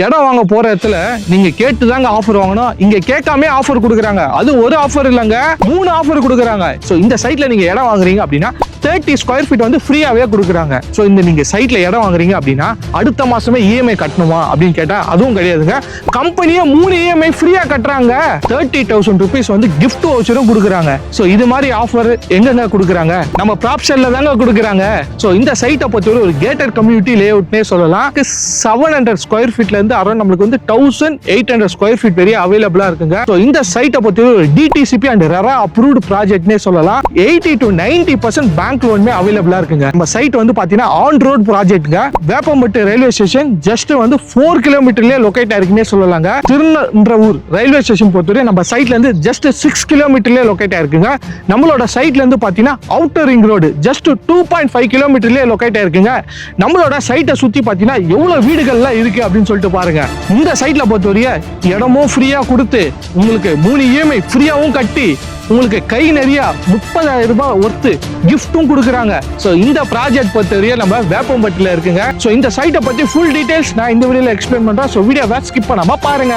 இடம் வாங்க போற இடத்துல நீங்க கேட்டுதாங்க ஆஃபர் வாங்கணும். இங்க கேட்காம ஆஃபர் கொடுக்குறாங்க. அது ஒரு ஆஃபர் இல்லங்க, 3 ஆஃபர் கொடுக்குறாங்க. சோ இந்த சைட்ல நீங்க இடம் வாங்குறீங்க அப்படின்னா 30 ஸ்கொயர் ஃபீட் வந்து ஃப்ரீயாவே கொடுக்குறாங்க. சோ இந்த நீங்க சைட்ல இடம் வாங்குறீங்க அப்படின்னா அடுத்த மாசமே இஎம்ஐ கட்டணுமா அப்படின்னு கேட்டா அதுவும் கிடையாதுங்க. கம்பெனியே 3 இஎம்ஐ ஃப்ரீயா கட்டுறாங்க. 30,000 rupees வந்து gift voucher கொடுக்குறாங்க. சோ இது மாதிரி ஆஃபர் எங்கங்க கொடுக்குறாங்க? நம்ம ப்ராப்ஷன்ல தாங்க கொடுக்குறாங்க. சோ இந்த சைட்டை பொறுத்தவரை ஒரு கேட்டட் கம்யூனிட்டி லே அவுட்னே சொல்லலாம். 700 ஸ்கொயர் ஃபீட்ல இருந்து அரௌண்ட் நம்மளுக்கு வந்து 1800 ஸ்கொயர் ஃபீட் பெரிய அவைலபிளா இருக்குங்க. சோ இந்த சைட்டை பொறுத்தவரை ஒரு டிடிசிபி அண்ட் ரெரா அப்ரூவ்ட் ப்ராஜெக்ட்னே சொல்லலாம். 80 to 90% பேங்க் லோனுமே அவைலபிளா இருக்குங்க. நம்ம சைட் வந்து பாத்தீங்கன்னா ஆன் ரோட் ப்ராஜெக்ட்ங்க. வேப்பம்பட்டு ரயில்வே ஸ்டேஷன் ஜஸ்ட் வந்து 4 கிலோமீட்டர்லயே லொகேட் ஆயிருக்குன்னே சொல்லலாங்க. திருநன்றவூர் ரயில்வே ஸ்டேஷன் பொறுத்தவரை நம்ம சைட்ல இருந்து ஜஸ்ட் 6 கிலோமீட்டர்லயே லொகேட் ஆயிருக்குங்க. நம்மளோட சைட்ல இருந்து பாத்தீங்கன்னா அவுட்டர் ரிங் ரோடு ஜஸ்ட் 2.5 கிலோமீட்டர்லயே லொகேட் ஆயிருக்குங்க. நம்மளோட சைட்டை சுத்தி பாத்தீங்கன்னா எவ்வளவு வீடுகள்லாம் இருக்கு அப்படின்னு சொல்லிட்டு பாருங்க. இந்த சைட்ல பொறுத்தவரைய இடமும் ஃப்ரீயா கொடுத்து உங்களுக்கு 3 இஎம்ஐ ஃப்ரீயாவும் கட்டி உங்களுக்கு கை நிறைய 30,000 ரூபாய் ஒர்த்து கிஃப்ட்டும் கொடுக்குறாங்க. சோ இந்த ப்ராஜெக்ட் பொறுத்தவரைய நம்ம வேப்பம்பட்டில இருக்குங்க. சோ இந்த சைட்டை பத்தி ஃபுல் டீடைல்ஸ் நான் இந்த வீடியோல எக்ஸ்பிளைன் பண்றேன். சோ வீடியோவை ஸ்கிப் பண்ணாம பாருங்க.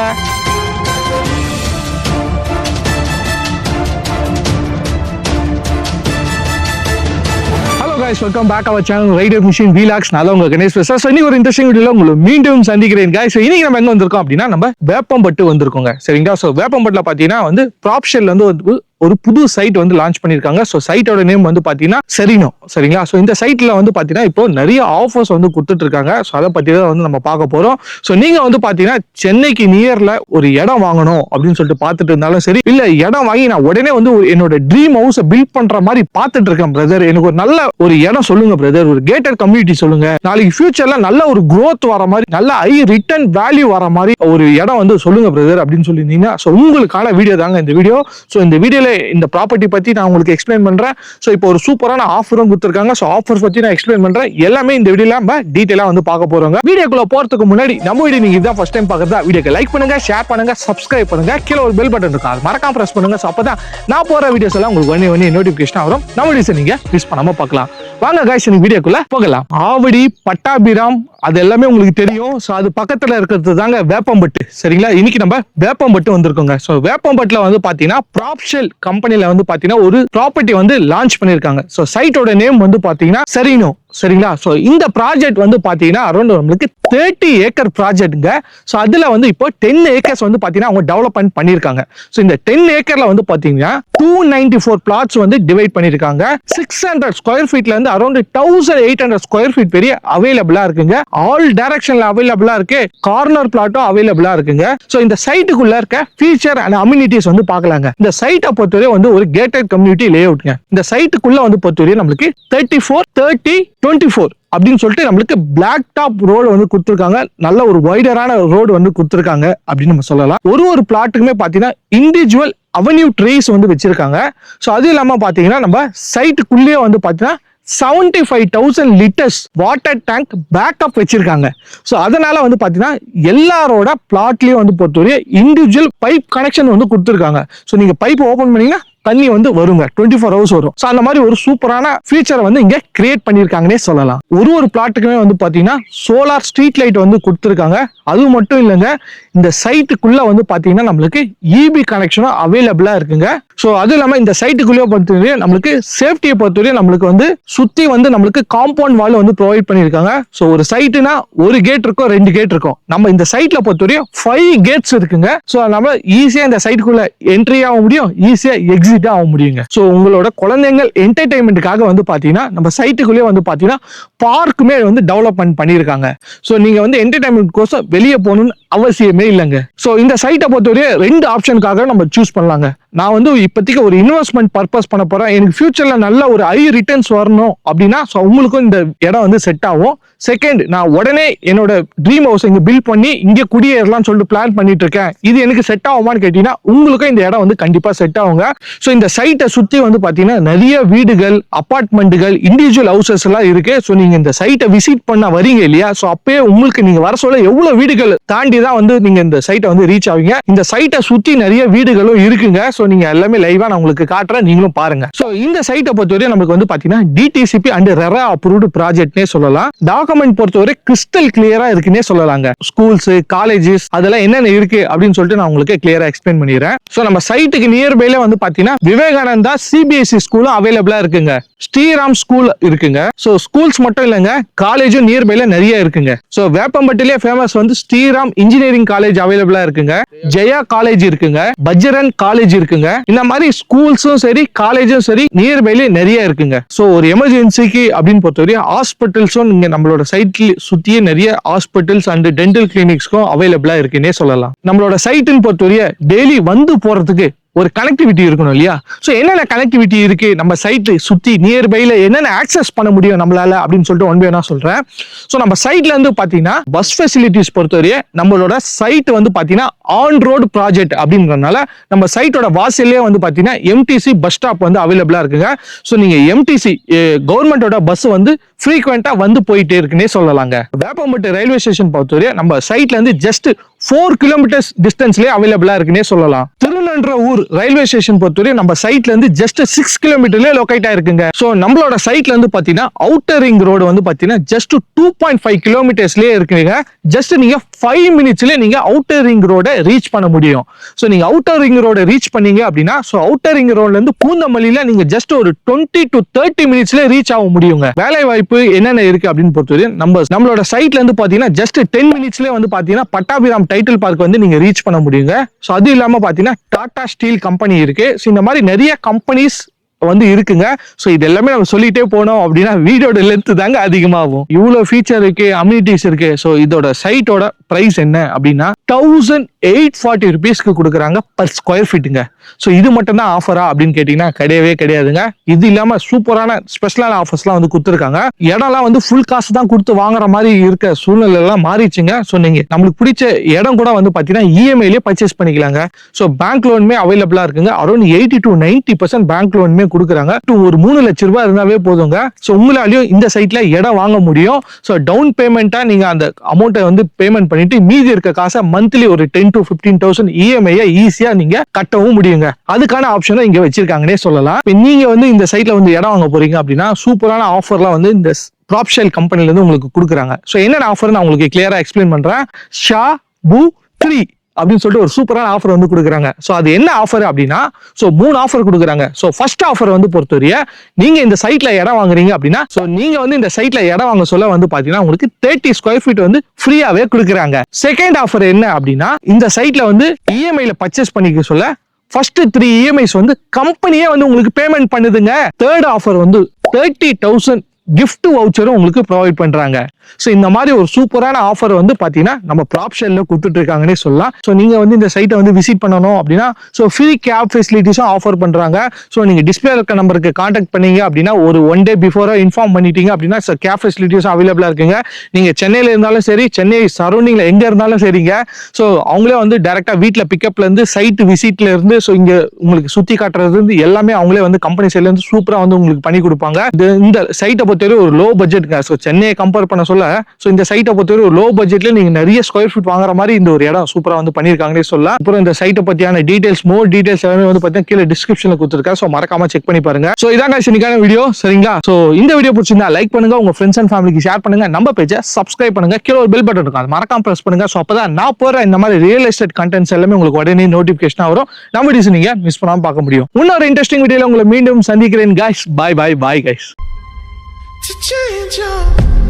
guys, welcome back our channel Rider Machine Vlogs. நான் உங்க கணேஷ் பேசுறேன். சோ இன்னைக்கு ஒரு இன்ட்ரஸ்டிங் வீடியோல உங்களை மீண்டும் சந்திக்கிறேன் guys. இன்னைக்கு நம்ம எங்க வந்திருக்கோம் அப்படின்னா நம்ம வேப்பம்பட்டு வந்திருக்கோங்க. சரிங்களா? சோ வேப்பம்பட்டுல பாத்தீங்கன்னா வந்து ப்ராப்ஷன்ல வந்து ஒரு புது சைட் வந்து லான்ச் பண்ணிருக்காங்க. சோ சைட்டோட நேம் வந்து பாத்தீங்கன்னா செரினோ. சரிங்களா? சோ இந்த சைட்ல வந்து பாத்தீங்கன்னா இப்போ நிறைய ஆஃபர்ஸ் வந்து கொடுத்துட்டு இருக்காங்க. சோ அதை பத்தி தான் வந்து நம்ம பார்க்க போறோம். சோ நீங்க வந்து பாத்தீங்கன்னா சென்னைக்கு நியர்ல ஒரு இடம் வாங்கணும் அப்படின்னு சொல்லிட்டு பாத்துட்டு இருந்தாலும் சரி, இல்ல இடம் வாங்கி நான் உடனே வந்து என்னோட ட்ரீம் ஹவுஸ் பில்ட் பண்ற மாதிரி பாத்துட்டு இருக்கேன் பிரதர், எனக்கு ஒரு நல்ல ஒரு இடம் சொல்லுங்க பிரதர், ஒரு கேட்டட் கம்யூனிட்டி சொல்லுங்க, நாளைக்கு ஃபியூச்சர்ல நல்ல ஒரு growth வர மாதிரி நல்ல ஹை ரிட்டர்ன் வேல்யூ வர மாதிரி ஒரு இடம் வந்து சொல்லுங்க பிரதர் அப்படின்னு சொல்லியிருந்தீங்கன்னா சோ உங்களுக்கான வீடியோ தாங்க இந்த வீடியோ. சோ இந்த வீடியோல இந்த ப்ராப்பர்ட்டி பத்தி நான் உங்களுக்கு எக்ஸ்பிளைன் பண்றேன். சோ இப்போ ஒரு சூப்பரான ஆஃபரும் கொடுத்திருக்காங்க. சோ ஆஃபர்ஸ் பத்தி நான் எக்ஸ்பிளைன் பண்றேன். எல்லாமே இந்த வீடியோல நம்ம டீடைலா வந்து பார்க்க போறோம். வீடியோக்குள்ள போறதுக்கு முன்னாடி நம்ம வீடியோ நீங்க இதான் ஃபர்ஸ்ட் டைம் பார்க்கறதா வீடியோக்கு லைக் பண்ணுங்க, ஷேர் பண்ணுங்க, சப்ஸ்கிரைப் பண்ணுங்க, கீழ ஒரு பெல் பட்டன் இருக்கு அது மறக்காம பிரஸ் பண்ணுங்க. சோ அப்பதான் நான் போற வீடியோஸ் எல்லாம் உங்களுக்கு ஒண்ணே நோட்டிபிகேஷன் வரும். நம்ம வீடியோஸ் நீங்க மிஸ் பண்ணாம பார்க்கலாம். வாங்க गाइस இந்த வீடியோக்குள்ள போகலாம். ஆவடி பட்டாபிராம் அது எல்லாமே உங்களுக்கு தெரியும். சோ அது பக்கத்துல இருக்கிறது தாங்க வேப்பம்பட்டு. சரிங்களா? இன்னைக்கு நம்ம வேப்பம்பட்டு வந்திருக்கோங்க. சோ வேப்பம்பட்டுல வந்து பாத்தீங்கன்னா ப்ராப்ஷல் கம்பெனில வந்து பாத்தீங்கன்னா ஒரு ப்ராப்பர்ட்டி வந்து லான்ச் பண்ணிருக்காங்க. சோ சைட்டோட நேம் வந்து பாத்தீங்கன்னா செரினோ. சரிங்களா? சோ இந்த ப்ராஜெக்ட் வந்து பாத்தீங்கன்னா அரௌண்ட் நம்மளுக்கு 30 ஏக்கர் ப்ராஜெக்ட்ங்க. சோ அதுல வந்து இப்போ 10 ஏக்கர்ஸ் வந்து பாத்தீங்கன்னா அவங்க டெவலப்மெண்ட் பண்ணிருக்காங்க. சோ இந்த 10 ஏக்கர்ல வந்து பாத்தீங்கன்னா 294 பிளாட்ஸ் வந்து டிவைட் பண்ணிருக்காங்க. 600 ஸ்கொயர் ஃபீட்ல இருந்து அரௌண்ட் 1800 ஸ்கொயர் ஃபீட் பெரிய அவைலபிளா இருக்குங்க. ஆல் டைரக்ஷன்ல அவைலபிளா இருக்கு. கார்னர் பிளாட்டும் அவைலபிளா இருக்குங்க. சோ இந்த சைட்டுக்குள்ள இருக்க ஃபீச்சர் அண்ட் அம்யூனிட்டிஸ் வந்து பார்க்கலாங்க. இந்த சைட்டை பொறுத்தவரை வந்து ஒரு கேட்டட் கம்யூனிட்டி லே அவுட்ங்க. இந்த சைட்டுக்குள்ள வந்து பொறுத்தவரை நம்மளுக்கு 34, 30, 24 அப்படின்னு சொல்லிட்டு நம்மளுக்கு பிளாக் டாப் ரோடு வந்து கொடுத்துருக்காங்க. நல்ல ஒரு வைடரான ரோடு வந்து கொடுத்துருக்காங்க அப்படின்னு நம்ம சொல்லலாம். ஒரு பிளாட்டுக்குமே பாத்தீங்கன்னா இண்டிவிஜுவல் அவென்யூ ட்ரீஸ் வந்து வச்சிருக்காங்க. சோ அது இல்லாம பாத்தீங்கன்னா நம்ம சைட்டுக்குள்ளேயே வந்து பாத்தீங்கன்னா 75,000 லிட்டர்ஸ் வாட்டர் டேங்க் பேக்கப் வச்சிருக்காங்க. சோ அதனால வந்து பாத்தீங்கன்னா எல்லாரோட பிளாட்லயும் வந்து பொறுத்தவரை இண்டிவிஜுவல் பைப் கனெக்ஷன் வந்து கொடுத்துருக்காங்க. சோ நீங்க பைப் ஓபன் பண்ணீங்கன்னா தண்ணி வந்து வருங்க, 24 hours வரும். சோ அந்த மாதிரி ஒரு சூப்பரான ஃபீச்சரை வந்து இங்க கிரியேட் பண்ணிருக்காங்கன்னே சொல்லலாம். ஒரு பிளாட்டுக்குமே வந்து பாத்தீங்கன்னா சோலார் ஸ்ட்ரீட் லைட் வந்து கொடுத்துருக்காங்க. அது மட்டும் இல்லைங்க, இந்த சைட்டுக்குள்ள வந்து பாத்தீங்கன்னா நம்மளுக்கு இபி கனெக்ஷனும் அவைலபிளா இருக்குங்க. சோ அது இல்லாம இந்த சைட்டுக்குள்ளேயே பொறுத்தவரை நம்மளுக்கு சேஃப்டியை பொறுத்தவரை நம்மளுக்கு வந்து சுத்தி வந்து நம்மளுக்கு காம்பவுண்ட் வால் வந்து ப்ரொவைட் பண்ணிருக்காங்க. சோ ஒரு சைட்டுனா ஒரு கேட் இருக்கும், 2 கேட் இருக்கும். நம்ம இந்த சைட்ல பொறுத்தவரை 5 கேட்ஸ் இருக்குங்க. சோ நம்ம ஈஸியா இந்த சைட்டுக்குள்ள என்ட்ரி ஆக முடியும், ஈஸியா எக்ஸிட் ஆக முடியுங்க. சோ உங்களோட குழந்தைகள் என்டர்டைன்மெண்ட்டுக்காக வந்து பாத்தீங்கன்னா நம்ம சைட்டுக்குள்ளேயே வந்து பாத்தீங்கன்னா பார்க்குமே வந்து டெவலப்மெண்ட் பண்ணிருக்காங்க. சோ நீங்க வந்து என்டர்டைன்மெண்ட் கோசம் வெளியே போகணும்னு அவசியமே இல்லைங்க. சோ இந்த சைட்டை பொறுத்தவரை 2 ஆப்ஷனுக்காக நம்ம சூஸ் பண்ணலாங்க. நான் வந்து இப்போதைக்கு ஒரு இன்வெஸ்ட்மெண்ட் பர்பஸ் பண்ண போறேன், எனக்கு ஃபியூச்சர்ல நல்ல ஒரு ஹை ரிட்டர்ன்ஸ் வரணும் அப்படின்னா உங்களுக்கும் இந்த இடம் வந்து செட் ஆகும். செகண்ட், நான் உடனே என்னோட ட்ரீம் ஹவுஸ் இங்க பில்ட் பண்ணி இங்க குடியேறலாம்னு சொல்லிட்டு பிளான் பண்ணிட்டு இருக்கேன், இது எனக்கு செட் ஆகுமான்னு கேட்டீங்கன்னா உங்களுக்கும் இந்த இடம் வந்து கண்டிப்பா செட் ஆகுங்க. சோ இந்த சைட்டை சுத்தி வந்து பாத்தீங்கன்னா நிறைய வீடுகள், அபார்ட்மெண்ட்டுகள், இண்டிவிஜுவல் ஹவுசஸ் எல்லாம் இருக்கு. சோ நீங்க இந்த சைட்டை விசிட் பண்ண வரீங்க இல்லையா, சோ அப்பயே உங்களுக்கு நீங்க வர சொல்ல எவ்வளவு வீடுகள் தாண்டி தான் வந்து நீங்க இந்த சைட்டை வந்து ரீச் ஆவீங்க. இந்த சைட்டை சுத்தி நிறைய வீடுகளும் இருக்குங்க. சோ நீங்க எல்லாமே லைவா நான் உங்களுக்கு காட்டுறேன், நீங்களும் பாருங்க. சோ இந்த சைட்டை பொறுத்தவரை நமக்கு வந்து பாத்தீங்கன்னா DTCP அண்ட் ரெரா அப்ரூவ்டு ப்ராஜெக்ட்னே சொல்லலாம். டாக்குமெண்ட் பொறுத்தவரை கிறிஸ்டல் கிளியரா இருக்குன்னே சொல்லலாங்க. ஸ்கூல்ஸ், காலேஜஸ் அதெல்லாம் என்னென்ன இருக்கு அப்படின்னு சொல்லிட்டு நான் உங்களுக்கு கிளியரா எக்ஸ்பிளைன் பண்ணிடுறேன். சோ நம்ம சைட்டுக்கு நியர்பைல வந்து பாத்தீங்கன்னா விவேகானந்தா CBSE ஸ்கூலும் அவைலபிளா இருக்குங்க. ஸ்ரீராம் ஸ்கூல் இருக்குங்க. சோ ஸ்கூல்ஸ் மட்டும் இல்லங்க, காலேஜும் நியர்பைல நிறைய இருக்குங்க. சோ வேப்பம்பட்டிலே ஃபேமஸ் வந்து ஸ்ரீராம் இன்ஜினியரிங் காலேஜ் அவைலபிளா இருக்குங்க. ஜெயா காலேஜ் இருக்குங்க. பஜ்ரன் காலேஜ் இருக்குங்க. இந்த மாதிரி ஸ்கூல்ஸும் சரி காலேஜும் சரி நியர்பைல நிறைய இருக்குங்க. சோ ஒரு எமர்ஜென்சிக்கு அப்படின்னு பொறுத்தவரை ஹாஸ்பிட்டல்ஸும் நீங்க நம்மளோட சைட்ல சுத்தியே நிறைய ஹாஸ்பிட்டல்ஸ் அண்ட் டென்டல் கிளினிக்ஸ்க்கும் அவைலபிளா இருக்குன்னே சொல்லலாம். நம்மளோட சைட்டுன்னு பொறுத்தவரை டெய்லி வந்து போறதுக்கு ஒரு கனெக்டிவிட்டி இருக்கணும் இல்லையா? சோ என்னென்ன கனெக்டிவிட்டி இருக்கு நம்ம சைட் சுத்தி நியர்பைல என்னென்ன ஆக்சஸ் பண்ண முடியும் நம்மளால அப்படின்னு சொல்லிட்டு ஒன் பை ஒன்னா சொல்றேன். சோ நம்ம சைட்ல இருந்து பாத்தீங்கன்னா பஸ் ஃபெசிலிட்டிஸ் பொறுத்தவரையே நம்மளோட சைட் வந்து பாத்தீங்கன்னா ஆன் ரோடு ப்ராஜெக்ட் அப்படின்றதுனால நம்ம சைட்டோட வாசல்லே வந்து பாத்தீங்கன்னா MTC பஸ் ஸ்டாப் வந்து அவைலபிளா இருக்குங்க. சோ நீங்க MTC கவர்மெண்டோட பஸ் வந்து ஃப்ரீக்வெண்டா வந்து போயிட்டே இருக்குன்னே சொல்லலாங்க. வேப்பம்பட்டு ரயில்வே ஸ்டேஷன் பொறுத்தவரை நம்ம சைட்ல இருந்து ஜஸ்ட் 4 கிலோமீட்டர்ஸ் டிஸ்டன்ஸ்லயே அவைலபிளா இருக்குன்னே சொல்லலாம். திருநன்றவூர் ரயில்வே ஸ்டேஷன் பொறுத்தவரை நம்ம சைட்ல இருந்து ஜஸ்ட் 6 கிலோமீட்டர்லயே லொகேட் ஆயிருக்குங்க. சோ நம்மளோட சைட்ல இருந்து பாத்தீங்கன்னா அவுட்டர் ரிங் ரோடு வந்து பாத்தீங்கன்னா ஜஸ்ட் 2.5 கிலோமீட்டர்ஸ்லயே இருக்குங்க. ஜஸ்ட் நீங்க 5 மினிட்ஸ்ல நீங்க அவுட்டர் ரிங் ரோட ரீச் பண்ண முடியும். சோ நீங்க அவுட்டர் ரிங் ரோட ரீச் பண்ணீங்க அப்படின்னா சோ அவுட்டர் ரிங் ரோட்ல இருந்து பூந்தமல்லியில நீங்க ஜஸ்ட் ஒரு 20 to 30 மினிட்ஸ்ல ரீச் ஆக முடியுங்க. வேலை வாய்ப்பு என்னென்ன இருக்கு அப்படின்னு பொறுத்தவரை நம்மளோட சைட்ல இருந்து பாத்தீங்கன்னா ஜஸ்ட் 10 மினிட்ஸ்ல வந்து பாத்தீங்கன்னா பட்டாபிராம் டைட்டில் பார்க் வந்து நீங்க ரீச் பண்ண முடியுங்க. சோ அது இல்லாம பாத்தீங்கன்னா டாடா ஸ்டீல் கம்பெனி இருக்கு. சோ இந்த மாதிரி நிறைய கம்பெனிஸ் வந்து இருக்குங்க. சோ இது எல்லாமே நம்ம சொல்லிட்டே போனோம் அப்படின்னா வீடியோட லென்த் தாங்க அதிகமாகும். இவ்வளவு ஃபீச்சர் இருக்கு, அம்யூனிட்டிஸ் இருக்கு. சோ இதோட சைட்டோட பிரைஸ் என்ன அப்படின்னா 1840 rupeesக்கு கொடுக்குறாங்க per square feetங்க. சோ இது மட்டும் தான் ஆஃபரா அப்படின்னு கேட்டீங்கன்னா கிடையவே கிடையாதுங்க. இது இல்லாம சூப்பரான ஸ்பெஷலான ஆஃபர்ஸ்லாம் வந்து கொடுத்துருக்காங்க. இடம்லாம் வந்து ஃபுல் காசு தான் கொடுத்து வாங்குற மாதிரி இருக்க சூழ்நிலை எல்லாம் மாறிச்சுங்க. சோ நீங்க நம்மளுக்கு பிடிச்ச இடம் கூட வந்து பாத்தீங்கன்னா EMI-லே பர்ச்சேஸ் பண்ணிக்கலாங்க. சோ பேங்க் லோனுமே அவைலபிளா இருக்குங்க. அரௌண்ட் 80 to 90% பேங்க் லோனுமே கொடுக்குறாங்க. ஒரு 3 லட்சம் ரூபாய் இருந்தாவே போதுங்க. சோ உங்களாலையும் இந்த சைட்ல இடம் வாங்க முடியும். சோ டவுன் பேமெண்டா நீங்க அந்த அமௌண்ட்டை வந்து பேமெண்ட் பண்ணிட்டு மீதி இருக்க காசை மந்த்லி ஒரு 10 to 15,000 EMI-யை ஈஸியா நீங்க கட்டவும் முடியுங்க. அதுக்கான ஆப்ஷனும் இங்க வச்சிருக்காங்கன்னே சொல்லலாம். நீங்க வந்து இந்த சைட்ல வந்து இடம் வாங்க போறீங்க அப்படின்னா சூப்பரான ஆஃபர்லாம் வந்து இந்த ப்ராப்ஷெல் கம்பெனில இருந்து உங்களுக்கு கொடுக்குறாங்க. சோ என்னென்ன ஆஃபர் நான் உங்களுக்கு கிளியரா எக்ஸ்பிளைன் பண்றேன். ஷா பூ 3 அப்படின்னு சொல்லிட்டு ஒரு சூப்பரான ஆஃபர் வந்து கொடுக்குறாங்க. சோ அது என்ன ஆஃபர் அப்படின்னா சோ 3 ஆஃபர் கொடுக்குறாங்க. சோ ஃபர்ஸ்ட் ஆஃபர் வந்து பொறுத்தவரைய நீங்க இந்த சைட்ல இடம் வாங்குறீங்க அப்படின்னா சோ நீங்க வந்து இந்த சைட்ல இடம் வாங்க சொல்ல வந்து பாத்தீங்கன்னா உங்களுக்கு 30 ஸ்கொயர் ஃபீட் வந்து ஃப்ரீயாவே கொடுக்குறாங்க. செகண்ட் ஆஃபர் என்ன அப்படின்னா இந்த சைட்ல வந்து EMI-ல பர்ச்சேஸ் பண்ணிக்க சொல்ல ஃபர்ஸ்ட் 3 EMIs வந்து கம்பெனியே வந்து உங்களுக்கு பேமெண்ட் பண்ணுதுங்க. தேர்ட் ஆஃபர் வந்து 30,000 கிஃப்ட் வவுச்சரும் உங்களுக்கு ப்ரொவைட் பண்றாங்க. சோ இந்த மாதிரி ஒரு சூப்பரான ஆஃபர் வந்து பாத்தீங்கன்னா நம்ம ப்ராப்ஷெல்ல கொடுத்துட்டு இருக்காங்கன்னே சொல்லலாம். சோ நீங்க வந்து இந்த சைட்டை வந்து விசிட் பண்ணணும் அப்படின்னா சோ ஃப்ரீ கேப் ஃபெசிலிட்டிஸும் ஆஃபர் பண்றாங்க. சோ நீங்க டிஸ்பிளே இருக்க நம்பருக்கு கான்டாக்ட் பண்ணீங்க அப்படின்னா ஒரு 1 day பிஃபோரா இன்ஃபார்ம் பண்ணிட்டீங்க அப்படின்னா கேப் ஃபெசிலிட்டிஸும் அவைலபிளா இருக்குங்க. நீங்க சென்னையில இருந்தாலும் சரி சென்னை சரௌண்டிங்ல எங்க இருந்தாலும் சரிங்க. சோ அவங்களே வந்து டைரக்டா வீட்டுல பிக்கப்ல இருந்து சைட் விசிட்ல இருந்து சோ இங்க உங்களுக்கு சுத்தி காட்டுறது இருந்து எல்லாமே அவங்களே வந்து கம்பெனி சைட்ல இருந்து சூப்பரா வந்து உங்களுக்கு பண்ணி கொடுப்பாங்க. இந்த சைட்டை பொறுத்தவரை ஒரு லோ பட்ஜெட்ங்க. சோ சென்னையை கம்பேர் பண்ண சொல்ல சோ இந்த சைட்டை பொறுத்தவரை ஒரு லோ பட்ஜெட்ல நீங்க நிறைய ஸ்கொயர் ஃபீட் வாங்குற மாதிரி இந்த ஒரு இடம் சூப்பரா வந்து பண்ணிருக்காங்கன்னே சொல்லலாம். அப்புறம் இந்த சைட்டை பத்தியான டீடைல்ஸ் மோர் டீடைல்ஸ் எல்லாமே வந்து பாத்தீங்கன்னா கீழே டிஸ்கிரிப்ஷன்ல கொடுத்துருக்கேன். சோ மறக்காம செக் பண்ணி பாருங்க. சோ இதாங்க இன்னைக்கான வீடியோ. சரிங்களா? சோ இந்த வீடியோ பிடிச்சிருந்தா லைக் பண்ணுங்க, உங்க ஃப்ரெண்ட்ஸ் அண்ட் ஃபேமிலிக்கு ஷேர் பண்ணுங்க, நம்ம பேஜை சப்ஸ்கிரைப் பண்ணுங்க, கீழே ஒரு பெல் பட்டன் இருக்கும் அது மறக்காம பிரஸ் பண்ணுங்க. சோ அப்பதான் நான் போற இந்த மாதிரி ரியல் எஸ்டேட் கண்டென்ட்ஸ் எல்லாமே உங்களுக்கு உடனே நோட்டிபிகேஷன் வரும். நம்ம வீடியோஸ் நீங்க மிஸ் பண்ணாம பார்க்க முடியும். இன்னொரு இன்ட்ரெஸ்டிங் வீடியோல உங்களை மீண்டும் சந்திக்கிறேன். Guys bye bye bye guys. To change your